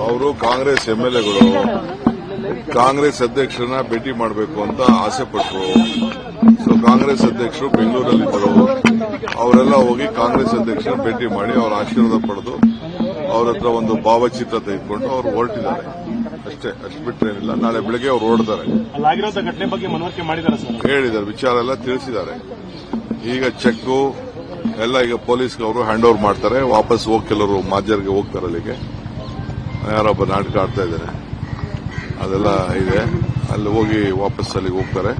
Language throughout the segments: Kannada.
ಅವರು ಕಾಂಗ್ರೆಸ್ ಎಂಎಲ್ಎಗಳು ಕಾಂಗ್ರೆಸ್ ಅಧ್ಯಕ್ಷರನ್ನ ಭೇಟಿ ಮಾಡಬೇಕು ಅಂತ ಆಸೆ ಪಟ್ಟರು. ಸೊ ಕಾಂಗ್ರೆಸ್ ಅಧ್ಯಕ್ಷರು ಬೆಂಗಳೂರಲ್ಲಿದ್ದರು. ಅವರೆಲ್ಲ ಹೋಗಿ ಕಾಂಗ್ರೆಸ್ ಅಧ್ಯಕ್ಷರನ್ನ ಭೇಟಿ ಮಾಡಿ ಅವರ ಆಶೀರ್ವಾದ ಪಡೆದು ಅವ್ರ ಹತ್ರ ಒಂದು ಭಾವಚಿತ್ರ ತೆಗೆದುಕೊಂಡು ಅವರು ಹೊರಟಿದ್ದಾರೆ. ಅಷ್ಟೇ, ಅಷ್ಟು ಬಿಟ್ಟರೇನಿಲ್ಲ. ನಾಳೆ ಬೆಳಗ್ಗೆ ಅವರು ಹೊರಡ್ತಾರೆ. ಘಟನೆ ಬಗ್ಗೆ ಮನವರಿಕೆ ಮಾಡಿದ್ದಾರೆ ಸರ್, ಹೇಳಿದ್ದಾರೆ, ವಿಚಾರ ಎಲ್ಲ ತಿಳಿಸಿದ್ದಾರೆ. ಈಗ ಚೆಕ್ ಎಲ್ಲ ಈಗ ಪೊಲೀಸ್ಗೆ ಅವರು ಹ್ಯಾಂಡ್ ಓವರ್ ಮಾಡ್ತಾರೆ. ವಾಪಸ್ ಹೋಗಿ ಕೆಲವರು ಮಾಜರ್ಗೆ ಹೋಗ್ತಾರೆ. ಅಲ್ಲಿಗೆ ಯಾರೊಬ್ಬ ನಾಟಕ ಆಡ್ತಾ ಇದ್ದಾರೆ, ಅದೆಲ್ಲ ಇದೆ. ಅಲ್ಲಿ ಹೋಗಿ ವಾಪಸ್ ಅಲ್ಲಿಗೆ ಹೋಗ್ತಾರೆ.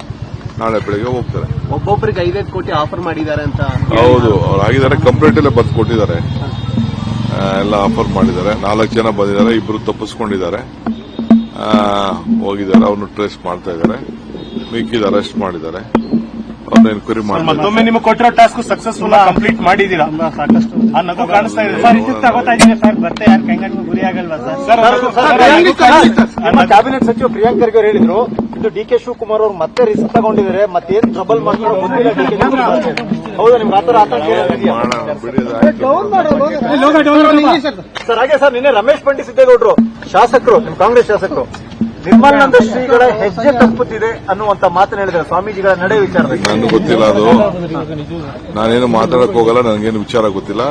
ನಾಳೆ ಬೆಳಿಗ್ಗೆ ಹೋಗ್ತಾರೆ. ಒಬ್ಬೊಬ್ಬರಿಗೆ 5 ಕೋಟಿ ಆಫರ್ ಮಾಡಿದ್ದಾರೆ ಅಂತ. ಹೌದು, ಅವ್ರು ಆಗಿದ್ದಾರೆ. ಕಂಪ್ಲೇಂಟ್ ಎಲ್ಲ ಬಂದು ಕೊಟ್ಟಿದ್ದಾರೆ. ಎಲ್ಲ ಆಫರ್ ಮಾಡಿದ್ದಾರೆ. 4 ಜನ ಬಂದಿದ್ದಾರೆ, 2 ತಪ್ಪಿಸ್ಕೊಂಡಿದ್ದಾರೆ, ಹೋಗಿದ್ದಾರೆ. ಅವ್ರನ್ನ ಟ್ರೇಸ್ ಮಾಡ್ತಾ ಇದ್ದಾರೆ. ಮಿಕ್ಕಿದ ಅರೆಸ್ಟ್ ಮಾಡಿದ್ದಾರೆ. ಅವ್ರನ್ನ ಎನ್ಕ್ವೈರಿ ಮಾಡ್ತಾರೆ. ಮತ್ತೊಮ್ಮೆ ನಿಮಗೆ ಕೊಟ್ಟಿರೋ ಟಾಸ್ಕ್ ಸಕ್ಸಸ್ಫುಲ್ ಕಂಪ್ಲೀಟ್ ಮಾಡಿದ್ದೀರಾ? ಸಾಕಷ್ಟು ನಗು ಕಾಣಿಸ್ತಾ ಇದೆ ಸರ್. ಇದು ತಗೋತಾ ಇದ್ದೀನಿ ಸರ್, ಮತ್ತೆ ಯಾರು ಕೈಗಂಡು ಗುರಿ ಆಗಲ್ವಾ ಸರ್? ಕ್ಯಾಬಿನೆಟ್ ಸಚಿವ ಪ್ರಿಯಾಂಕ್ ಖರ್ಗೆ ಅವರು ಹೇಳಿದ್ರು, ಇದು ಡಿಕೆ ಶಿವಕುಮಾರ್ ಅವರು ಮತ್ತೆ ರಿಸ್ಕ್ ತಗೊಂಡಿದ್ದಾರೆ, ಮತ್ತೇನ್ ಟ್ರಬಲ್ ಮಾಡ್ತಾರೋ ಗೊತ್ತಿಲ್ಲ. ಹೌದಾ, ನಿಮ್ಗೆ ಆತರ ಆತಂಕ ಸರ್? ಹಾಗೆ ಸರ್, ನಿನ್ನೆ ರಮೇಶ್ ಪಂಡಿತ್ ಸಿದ್ದೇಗೌಡರು ಶಾಸಕರು, ನಿಮ್ ಕಾಂಗ್ರೆಸ್ ಶಾಸಕರು, ನಿರ್ಮಲಾನಂದ ಶ್ರೀಗಳ ಹೆಜ್ಜೆ ತಪ್ಪುತ್ತಿದೆ ಅನ್ನುವಂತ ಮಾತನ್ನು ಹೇಳಿದ್ದಾರೆ ಸ್ವಾಮೀಜಿಗಳ ನಡೆ ವಿಚಾರ. ನನಗೆ ಗೊತ್ತಿಲ್ಲ ಅದು. ನಾನೇನು ಮಾತಾಡಕ್ ಹೋಗಲ್ಲ, ನನಗೇನು ವಿಚಾರ ಗೊತ್ತಿಲ್ಲ.